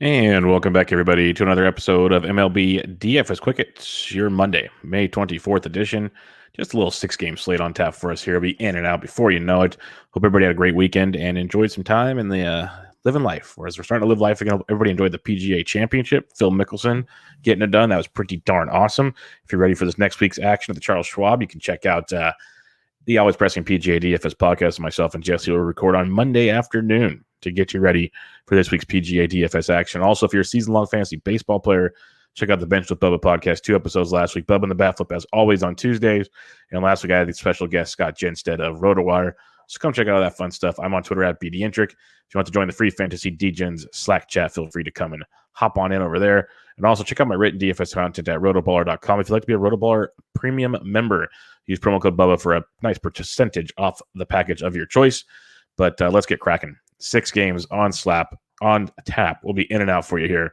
And welcome back, everybody, to another episode of MLB DFS Quick. It's your Monday, May 24th edition. Just a little six-game slate on tap for us here. We'll be in and out before you know it. Hope everybody had a great weekend and enjoyed some time in the living life. Whereas we're starting to live life again, hope everybody enjoyed the PGA Championship. Phil Mickelson getting it done. That was pretty darn awesome. If you're ready for this next week's action at the Charles Schwab, you can check out the Always Pressing PGA DFS podcast. Myself and Jesse will record on Monday afternoon to get you ready for this week's PGA DFS action. Also, if you're a season-long fantasy baseball player, check out the Bench with Bubba podcast. 2 episodes last week. Bubba and the Bat Flip, as always, on Tuesdays. And last week, I had the special guest, Scott Jenstead of RotoBaller. So come check out all that fun stuff. I'm on Twitter at BDintric. If you want to join the free Fantasy DGens Slack chat, feel free to come and hop on in over there. And also check out my written DFS content at rotoballer.com. If you'd like to be a RotoBaller premium member, use promo code Bubba for a nice percentage off the package of your choice. But let's get cracking. 6 games on tap. We'll be in and out for you here.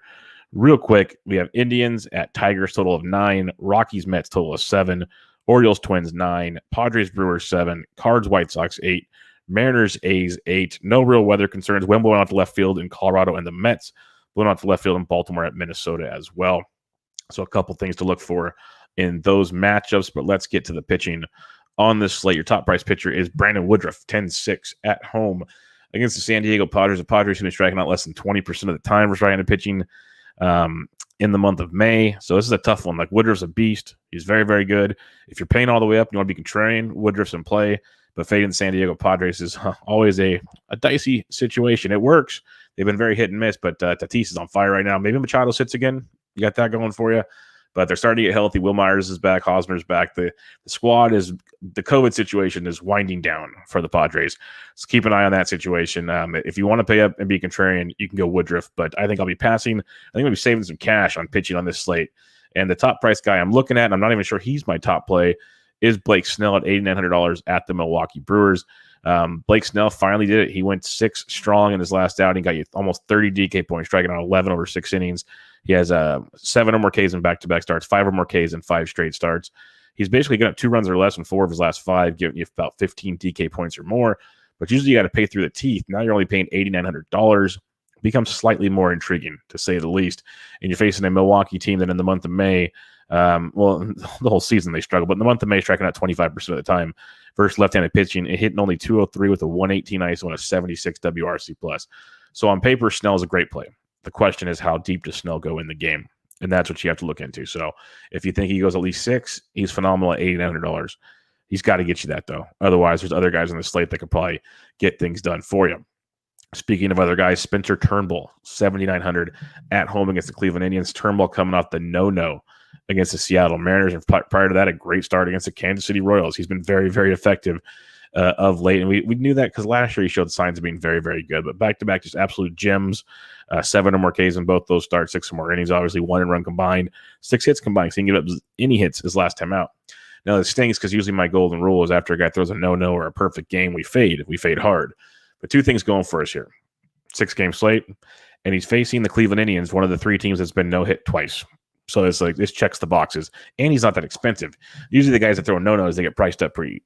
Real quick, we have Indians at Tigers, total of 9. Rockies, Mets, total of 7. Orioles, Twins, 9. Padres, Brewers, 7. Cards, White Sox, 8. Mariners, A's, 8. No real weather concerns. Wind blowing out to left field in Colorado, and the Mets blowing out to left field in Baltimore at Minnesota as well. So a couple things to look for in those matchups, but let's get to the pitching on this slate. Your top price pitcher is Brandon Woodruff, 10-6 at home against the San Diego Padres. The Padres have been striking out less than 20% of the time. We're striking and pitching in the month of May. So this is a tough one. Like, Woodruff's a beast. He's very, very good. If you're paying all the way up, you want to be contrarian, Woodruff's in play. But fading the San Diego Padres is always a dicey situation. It works. They've been very hit and miss, but Tatis is on fire right now. Maybe Machado sits again. You got that going for you. But they're starting to get healthy. Will Myers is back. Hosmer's back. The squad is – the COVID situation is winding down for the Padres. So keep an eye on that situation. If you want to pay up and be contrarian, you can go Woodruff. But I think I'll be passing. I think I'll be saving some cash on pitching on this slate. And the top price guy I'm looking at, and I'm not even sure he's my top play, is Blake Snell at $8,900 at the Milwaukee Brewers. Blake Snell finally did it. He went 6 strong in his last outing, got you almost 30 DK points, striking out 11 over 6 innings. He has 7 or more Ks in back-to-back starts, 5 or more Ks in 5 straight starts. He's basically got 2 runs or less in 4 of his last 5, giving you about 15 DK points or more. But usually you got to pay through the teeth. Now you're only paying $8,900. Becomes slightly more intriguing, to say the least. And you're facing a Milwaukee team that in the month of May, the whole season they struggle, but in the month of May, striking out 25% of the time versus left-handed pitching, it hitting only 203 with a 118 ISO and a 76 WRC+. So on paper, Snell is a great play. The question is, how deep does Snell go in the game? And that's what you have to look into. So if you think he goes at least 6, he's phenomenal at $8,900. He's got to get you that, though. Otherwise, there's other guys on the slate that could probably get things done for you. Speaking of other guys, Spencer Turnbull, $7,900 at home against the Cleveland Indians. Turnbull coming off the no-no against the Seattle Mariners. And prior to that, a great start against the Kansas City Royals. He's been very, very effective of late. And we knew that because last year he showed signs of being very, very good. But back-to-back, just absolute gems. 7 or more Ks in both those starts, 6 or more innings, obviously 1 run combined, 6 hits combined. So he didn't give up any hits his last time out. Now, it stings because usually my golden rule is after a guy throws a no-no or a perfect game, we fade hard. But 2 things going for us here. 6-game slate, and he's facing the Cleveland Indians, one of the 3 teams that's been no-hit twice. So it's like this checks the boxes, and he's not that expensive. Usually the guys that throw no-nos, they get priced up pretty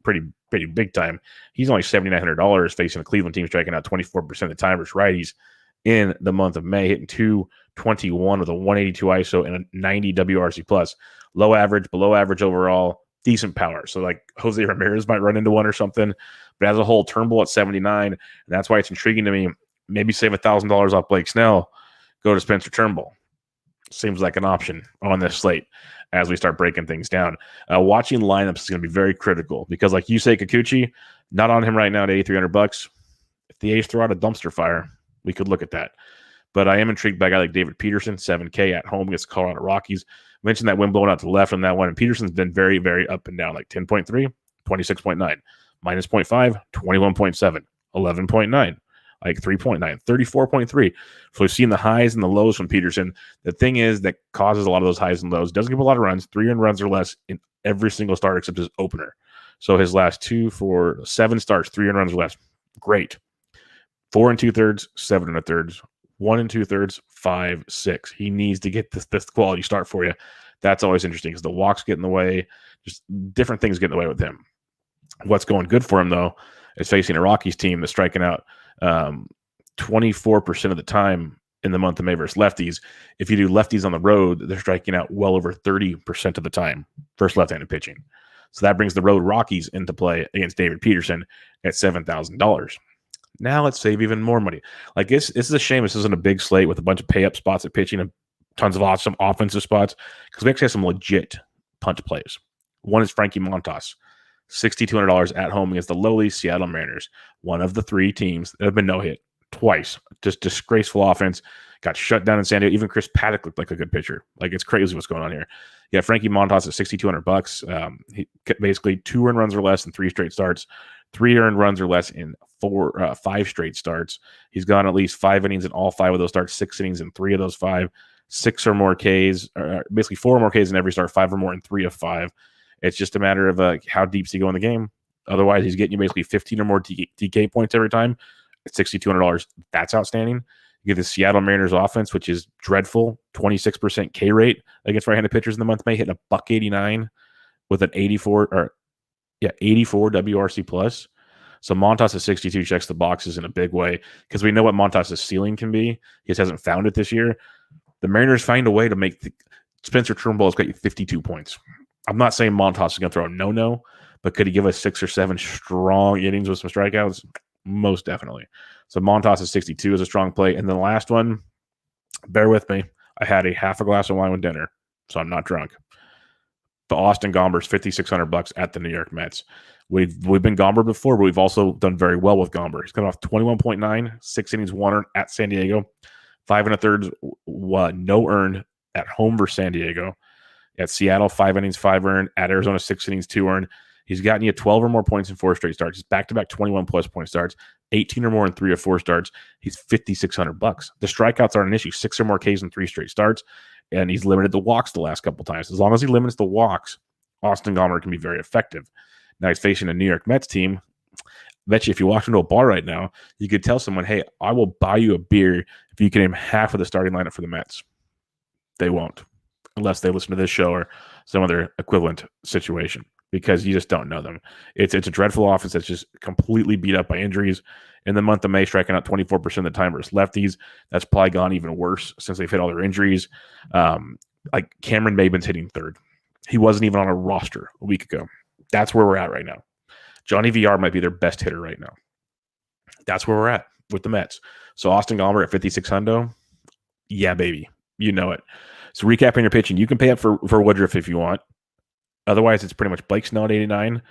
big time. He's only $7,900 facing a Cleveland team striking out 24% of the time versus righties in the month of May, hitting 221 with a 182 ISO and a 90 WRC+. Low average, below average overall, decent power. So like Jose Ramirez might run into one or something, but as a whole, Turnbull at 79, and that's why it's intriguing to me. Maybe save $1,000 off Blake Snell, go to Spencer Turnbull. Seems like an option on this slate as we start breaking things down. Watching lineups is going to be very critical because, like you say, Kikuchi, not on him right now at $8,300. If the A's throw out a dumpster fire, we could look at that. But I am intrigued by a guy like David Peterson, 7K at home against the Colorado Rockies. Mentioned that wind blowing out to the left on that one, and Peterson's been very, very up and down, like 10.3, 26.9, minus 0.5, 21.7, 11.9. Like 3.9, 34.3. So we've seen the highs and the lows from Peterson. The thing is that causes a lot of those highs and lows. Doesn't give a lot of runs, 3 earned runs or less in every single start except his opener. So his last 7 starts, 3 earned runs or less. Great. 4 2/3, 7 1/3, 1 2/3, 5, 6. He needs to get this quality start for you. That's always interesting because the walks get in the way. Just different things get in the way with him. What's going good for him, though, is facing a Rockies team that's striking out 24% of the time in the month of May versus lefties. If you do lefties on the road, they're striking out well over 30% of the time versus left-handed pitching. So that brings the road Rockies into play against David Peterson at $7,000. Now let's save even more money. Like this is a shame this isn't a big slate with a bunch of pay-up spots at pitching and tons of awesome offensive spots, because we actually have some legit punt plays. One is Frankie Montas, $6,200 at home against the lowly Seattle Mariners, one of the three teams that have been no-hit twice. Just disgraceful offense. Got shut down in San Diego. Even Chris Paddock looked like a good pitcher. Like, it's crazy what's going on here. Yeah, Frankie Montas at $6,200. He basically 2 earned runs or less in 3 straight starts, 3 earned runs or less in 5 straight starts. He's gone at least 5 innings in all 5 of those starts, 6 innings in 3 of those 5, 6 or more Ks, or basically 4 or more Ks in every start, 5 or more in 3 of 5. It's just a matter of how deep does he go in the game. Otherwise, he's getting you basically 15 or more DK points every time at $6,200. That's outstanding. You get the Seattle Mariners offense, which is dreadful, 26% K rate against right-handed pitchers in the month of May, hitting a $189 with an 84 WRC plus. So Montas at 62 checks the boxes in a big way, because we know what Montas' ceiling can be. He just hasn't found it this year. The Mariners find a way to make Spencer Turnbull has got you 52 points. I'm not saying Montas is going to throw a no-no, but could he give us 6 or 7 strong innings with some strikeouts? Most definitely. So Montas at 62 is a strong play. And then the last one, bear with me, I had a half a glass of wine with dinner, so I'm not drunk. But Austin Gomber's $5,600 at the New York Mets. We've been Gomber before, but we've also done very well with Gomber. He's coming off 21.9, 6 innings, 1 earned at San Diego, 5 1/3 no earned at home versus San Diego. At Seattle, 5 innings, 5 earned. At Arizona, 6 innings, 2 earned. He's gotten you 12 or more points in 4 straight starts. He's back-to-back 21-plus point starts, 18 or more in 3 or 4 starts. He's $5,600. The strikeouts aren't an issue. 6 or more Ks in 3 straight starts, and he's limited the walks the last couple times. As long as he limits the walks, Austin Gomber can be very effective. Now he's facing a New York Mets team. I bet you if you walked into a bar right now, you could tell someone, hey, I will buy you a beer if you can name half of the starting lineup for the Mets. They won't, unless they listen to this show or some other equivalent situation, because you just don't know them. It's a dreadful offense that's just completely beat up by injuries. In the month of May, striking out 24% of the time versus lefties. That's probably gone even worse since they've hit all their injuries. Like Cameron Maybin's hitting 3rd. He wasn't even on a roster a week ago. That's where we're at right now. Johnny VR might be their best hitter right now. That's where we're at with the Mets. So Austin Gomber at $5,600. Yeah, baby. You know it. So recapping your pitching, you can pay up for Woodruff if you want. Otherwise, it's pretty much Blake Snell at 89,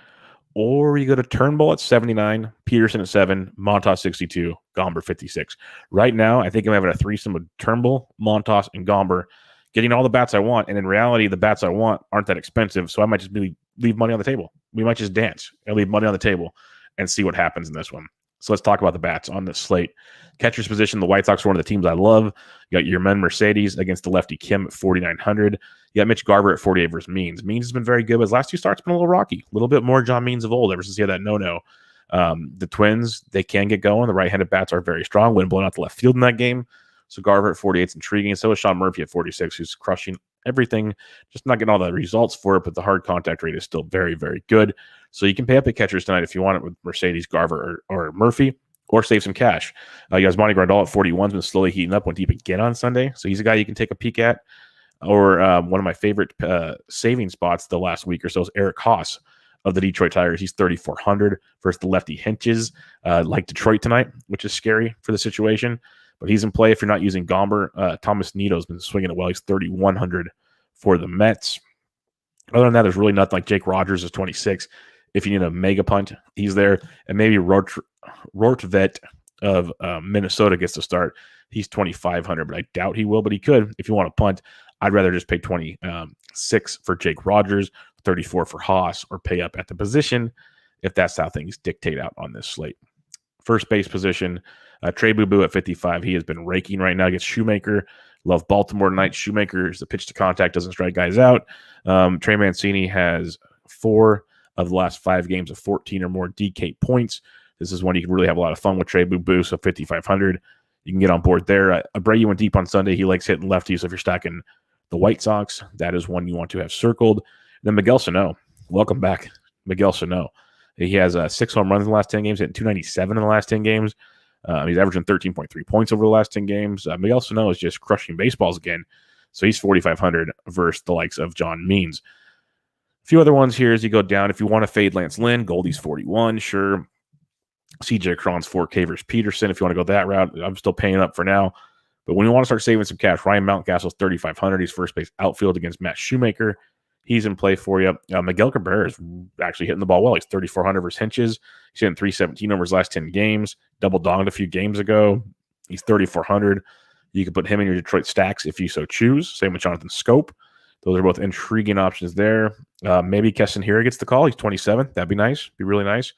or you go to Turnbull at 79, Peterson at 7, Montas 62, Gomber 56. Right now, I think I'm having a threesome with Turnbull, Montas, and Gomber, getting all the bats I want. And in reality, the bats I want aren't that expensive, so I might just leave money on the table. We might just dance and leave money on the table and see what happens in this one. So let's talk about the bats on this slate. Catcher's position, the White Sox are one of the teams I love. You got your man Mercedes against the lefty Kim at 4,900. You got Mitch Garver at 48 versus Means. Means has been very good, but his last 2 starts been a little rocky. A little bit more John Means of old ever since he had that no-no. The Twins, they can get going. The right-handed bats are very strong. Wind blowing out the left field in that game. So Garver at 48 is intriguing. So is Sean Murphy at 46, who's crushing everything. Just not getting all the results for it, but the hard contact rate is still very, very good. So you can pay up at catchers tonight if you want it with Mercedes, Garver, or Murphy, or save some cash. You guys, Monty Grandal at 41 has been slowly heating up, went deep again on Sunday. So he's a guy you can take a peek at. Or one of my favorite saving spots the last week or so is Eric Haas of the Detroit Tigers. He's 3,400 versus the lefty Hinches, like Detroit tonight, which is scary for the situation. But he's in play if you're not using Gomber. Thomas Nito's been swinging it well. He's 3,100 for the Mets. Other than that, there's really nothing. Like Jake Rogers is 26. If you need a mega punt, he's there. And maybe Rortvet of Minnesota gets to start. He's 2,500, but I doubt he will, but he could if you want to punt. I'd rather just pay 26 for Jake Rogers, 34 for Haas, or pay up at the position if that's how things dictate out on this slate. First base position, Trey Boo at 55. He has been raking right now against Shoemaker. Love Baltimore tonight. Shoemaker's the pitch to contact, doesn't strike guys out. Trey Mancini has 4 of the last 5 games of 14 or more DK points. This is one you can really have a lot of fun with. Trey Boo, so 5,500. You can get on board there. Abreu went deep on Sunday. He likes hitting lefties, so if you're stacking the White Sox, that is one you want to have circled. Then Miguel Sano. Welcome back, Miguel Sano. He has 6 home runs in the last 10 games, hitting 297 in the last 10 games. He's averaging 13.3 points over the last 10 games. Miguel Sano is just crushing baseballs again. So he's 4,500 versus the likes of John Means. A few other ones here as you go down. If you want to fade Lance Lynn, Goldie's 41, sure. CJ Cron's 4K versus Peterson. If you want to go that route, I'm still paying up for now. But when you want to start saving some cash, Ryan Mountcastle's 3,500. He's first base outfield against Matt Shoemaker. He's in play for you. Miguel Cabrera is actually hitting the ball well. He's 3,400 versus Hinches. He's hitting 317 over his last 10 games. Double donged a few games ago. He's 3,400. You can put him in your Detroit stacks if you so choose. Same with Jonathan Scope. Those are both intriguing options there. Maybe Keston Hiura gets the call. He's 27. That'd be nice. Be really nice.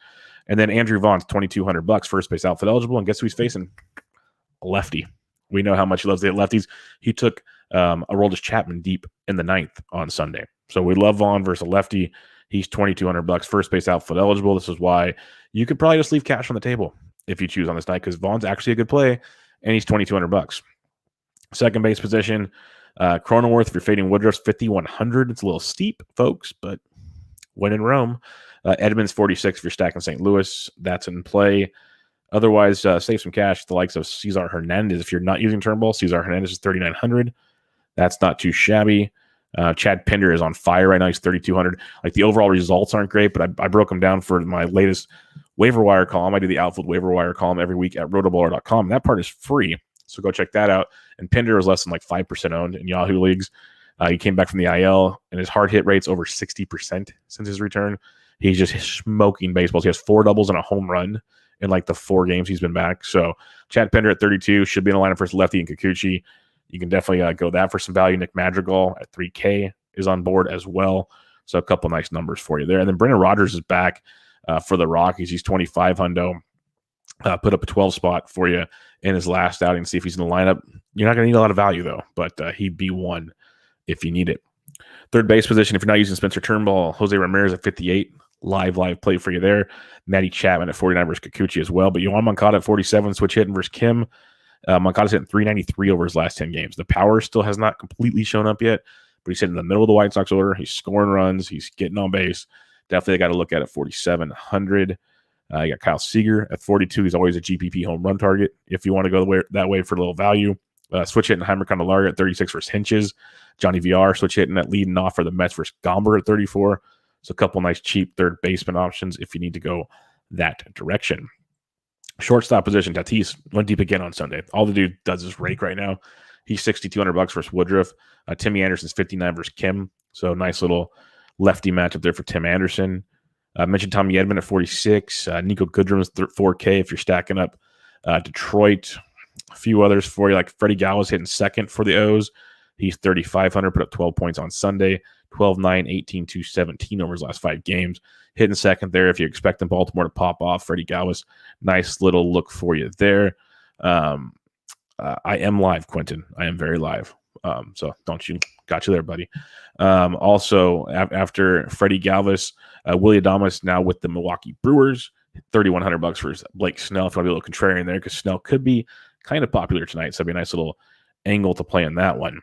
And then Andrew Vaughn's $2,200, first base outfield eligible. And guess who he's facing? A lefty. We know how much he loves the lefties. He took Aroldis Chapman deep in the ninth on Sunday. So we love Vaughn versus a lefty. He's $2,200, first base outfield eligible. This is why you could probably just leave cash on the table if you choose on this night, because Vaughn's actually a good play, and he's $2,200. Second base position, Cronenworth, if you're fading Woodruff's 5,100. It's a little steep, folks, but when in Rome. Edmonds 46 if you're stacking St. Louis. That's in play. Otherwise, save some cash. The likes of Cesar Hernandez. If you're not using Turnbull, Cesar Hernandez is 3,900. That's not too shabby. Chad Pinder is on fire right now. He's 3,200. Like, the overall results aren't great, but I broke them down for my latest waiver wire column. I do the outfield waiver wire column every week at rotoballer.com. That part is free, so go check that out. And Pinder is less than like 5% owned in Yahoo leagues. He came back from the IL, and his hard hit rate's over 60% since his return. He's just smoking baseballs. He has 4 doubles and a home run in like the 4 games he's been back. So Chad Pinder at 32 should be in the lineup for lefty and Kikuchi. You can definitely go that for some value. Nick Madrigal at 3K is on board as well. So a couple nice numbers for you there. And then Brendan Rodgers is back for the Rockies. He's 25 hundo. Put up a 12 spot for you in his last outing. See if he's in the lineup. You're not going to need a lot of value, though, but he'd be one if you need it. Third base position, if you're not using Spencer Turnbull, Jose Ramirez at 58. Live play for you there. Matty Chapman at 49 versus Kikuchi as well. But Yohan Moncada at 47, switch hitting versus Kim. Moncada's hitting 393 over his last 10 games. The power still has not completely shown up yet, but he's hitting in the middle of the White Sox order. He's scoring runs. He's getting on base. Definitely got to look at 4,700. You got Kyle Seager at 42. He's always a GPP home run target if you want to go that way for a little value. Switch hitting Heimer Candelario at 36 versus Hinches. Johnny VR switch hitting at leading off for the Mets versus Gomber at 34. So a couple nice cheap third baseman options if you need to go that direction. Shortstop position, Tatis went deep again on Sunday. All the dude does is rake right now. He's $6,200 versus Woodruff. Timmy Anderson's 59 versus Kim. So nice little lefty matchup there for Tim Anderson. I mentioned Tommy Edman at 46. Nico Goodrum's 4K if you're stacking up Detroit. A few others for you, like Freddie Gallo's hitting second for the O's. He's 3,500, put up 12 points on Sunday. 12-9, 18-2, 17 over his last 5 games. Hitting second there if you're expecting Baltimore to pop off. Freddie Galvis, nice little look for you there. I am live, Quentin. I am very live. So don't you got you there, buddy. Also, after Freddie Galvis, Willie Adames now with the Milwaukee Brewers, $3,100 for Blake Snell. If you want to be a little contrarian there, because Snell could be kind of popular tonight. So it'd be a nice little angle to play in that one.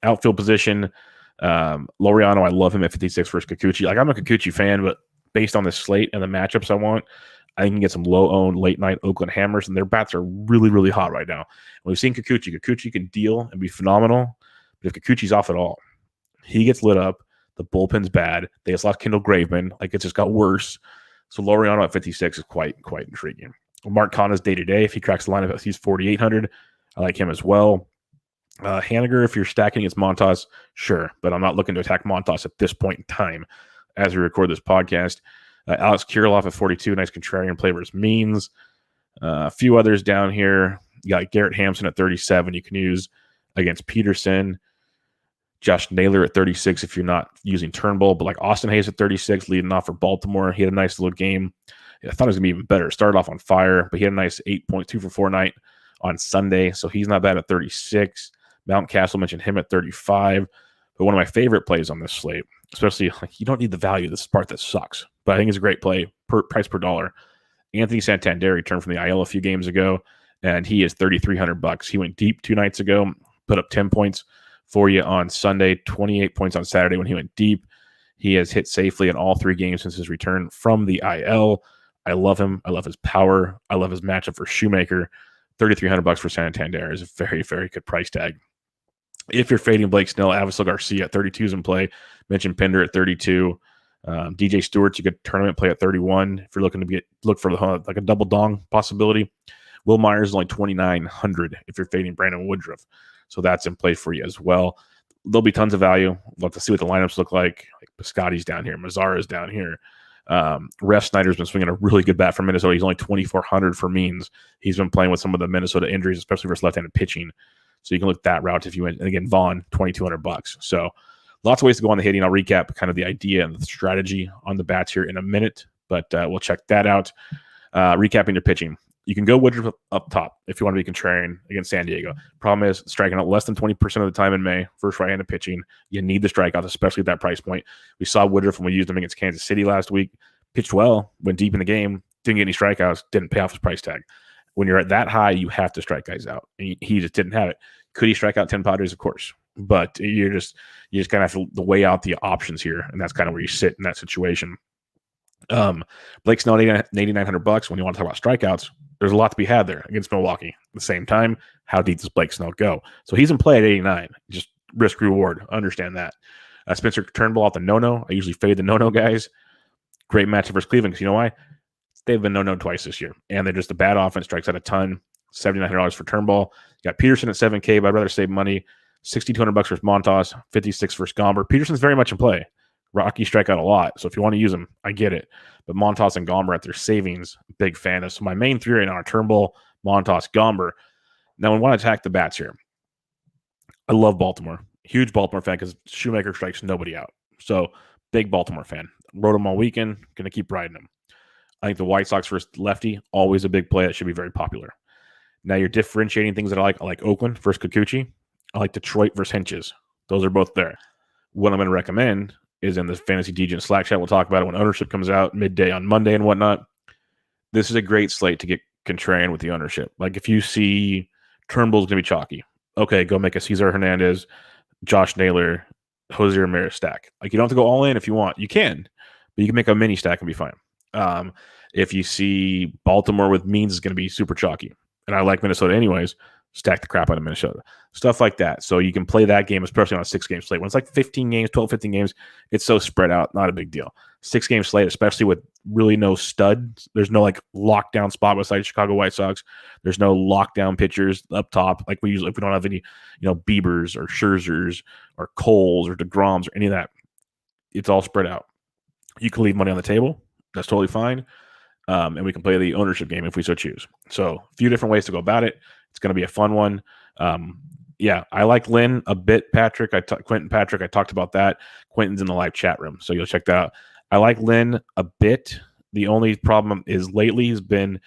Outfield position, Laureano, I love him at 56 versus Kikuchi. Like, I'm a Kikuchi fan, but based on the slate and the matchups I want, I can get some low-owned late-night Oakland Hammers, and their bats are really, really hot right now. And we've seen Kikuchi can deal and be phenomenal, but if Kikuchi's off at all, he gets lit up. The bullpen's bad. They just lost Kendall Graveman. Like, it just got worse. So Laureano at 56 is quite intriguing. Mark Conna's day-to-day, if he cracks the lineup, he's 4,800. I like him as well. Haniger, if you're stacking against Montas, sure, but I'm not looking to attack Montas at this point in time as we record this podcast. Alex Kirilloff at 42, nice contrarian play versus Means. A few others down here. You got Garrett Hampson at 37 you can use against Peterson. Josh Naylor at 36 if you're not using Turnbull, but like Austin Hayes at 36 leading off for Baltimore. He had a nice little game. I thought it was going to be even better. Started off on fire, but he had a nice 8.2 for 4 night on Sunday, so he's not bad at 36. Mountcastle mentioned him at 35. But one of my favorite plays on this slate, especially, like, you don't need the value. This is the part that sucks, but I think it's a great play, price per dollar. Anthony Santander returned from the IL a few games ago, and he is $3,300. He went deep 2 nights ago, put up 10 points for you on Sunday, 28 points on Saturday when he went deep. He has hit safely in all 3 games since his return from the IL. I love him. I love his power. I love his matchup for Shoemaker. $3,300 for Santander is a very, very good price tag. If you're fading Blake Snell, Avisel Garcia at 32 is in play. Mentioned Pinder at 32. DJ Stewart's a good tournament play at 31. If you're looking to look for like a double dong possibility. Will Myers is only 2,900 if you're fading Brandon Woodruff. So that's in play for you as well. There'll be tons of value. We'll have to see what the lineups look like. Like Piscotty's down here. Mazzara's down here. Ref Snyder's been swinging a really good bat for Minnesota. He's only 2,400 for means. He's been playing with some of the Minnesota injuries, especially versus left-handed pitching. So you can look that route if you went. And again, Vaughn, $2,200. So lots of ways to go on the hitting. I'll recap kind of the idea and the strategy on the bats here in a minute, but we'll check that out. Recapping your pitching. You can go Woodruff up top if you want to be contrarian against San Diego. Problem is striking out less than 20% of the time in May versus right-handed pitching. You need the strikeouts, especially at that price point. We saw Woodruff when we used him against Kansas City last week. Pitched well, went deep in the game, didn't get any strikeouts, didn't pay off his price tag. When you're at that high, you have to strike guys out. And he just didn't have it. Could he strike out 10 Padres? Of course. But you just kind of have to weigh out the options here, and that's kind of where you sit in that situation. Blake Snell, $8,900. When you want to talk about strikeouts, there's a lot to be had there against Milwaukee. At the same time, how deep does Blake Snell go? So he's in play at 89. Just risk reward. Understand that. Spencer Turnbull off the no-no. I usually fade the no-no guys. Great matchup versus Cleveland because you know why? They've been no-no twice this year, and they're just a bad offense. Strikes out a ton. $7,900 for Turnbull. You got Peterson at $7K, but I'd rather save money. $6,200 versus Montas. $56 versus Gomber. Peterson's very much in play. Rocky strike out a lot, so if you want to use them, I get it. But Montas and Gomber at their savings, big fan of. So my main three right now are Turnbull, Montas, Gomber. Now, we want to attack the bats here. I love Baltimore. Huge Baltimore fan because Shoemaker strikes nobody out. So big Baltimore fan. Rode him all weekend. Going to keep riding him. I think the White Sox versus lefty, always a big play that should be very popular. Now you're differentiating things that I like Oakland versus Kikuchi. I like Detroit versus Hinches. Those are both there. What I'm going to recommend is in the Fantasy DJ Slack chat. We'll talk about it when ownership comes out midday on Monday and whatnot. This is a great slate to get contrarian with the ownership. Like if you see Turnbull's going to be chalky, okay, go make a Cesar Hernandez, Josh Naylor, Jose Ramirez stack. Like you don't have to go all in if you want. You can, but you can make a mini stack and be fine. If you see Baltimore with Means is going to be super chalky, and I like Minnesota anyways, stack the crap out of Minnesota. Stuff like that. So you can play that game, especially on a 6-game slate. When it's like 15 games, 12, 15 games, it's so spread out, not a big deal. 6-game slate, especially with really no stud. There's no like lockdown spot beside Chicago White Sox. There's no lockdown pitchers up top. Like we usually, if we don't have any, Biebers or Scherzers or Coles or DeGroms or any of that, it's all spread out. You can leave money on the table. That's totally fine. And we can play the ownership game if we so choose. So a few different ways to go about it. It's going to be a fun one. I like Lynn a bit, Patrick. Quentin Patrick, I talked about that. Quentin's in the live chat room, so you'll check that out. I like Lynn a bit. The only problem is lately he's been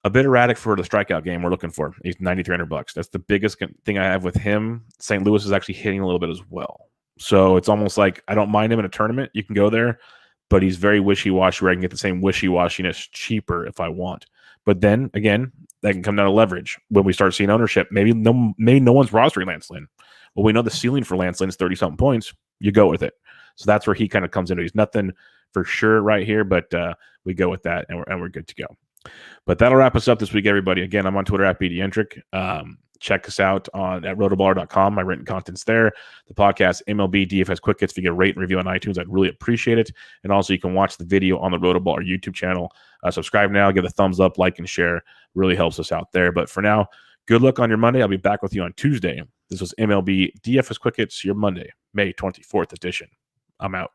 a bit erratic for the strikeout game we're looking for. He's $9,300. That's the biggest thing I have with him. St. Louis is actually hitting a little bit as well. So it's almost like I don't mind him in a tournament. You can go there, but he's very wishy-washy where I can get the same wishy-washiness cheaper if I want. But then, again, that can come down to leverage when we start seeing ownership. Maybe no one's rostering Lance Lynn. Well, we know the ceiling for Lance Lynn is 30-something points. You go with it. So that's where he kind of comes into. He's nothing for sure right here, but we go with that, and we're good to go. But that'll wrap us up this week, everybody. Again, I'm on Twitter at BDentric. Check us out at rotoballer.com. My written content's there. The podcast, MLB DFS Quick Hits. If you get a rate and review on iTunes, I'd really appreciate it. And also, you can watch the video on the RotoBaller YouTube channel. Subscribe now. Give a thumbs up, like, and share. Really helps us out there. But for now, good luck on your Monday. I'll be back with you on Tuesday. This was MLB DFS Quick Hits, your Monday, May 24th edition. I'm out.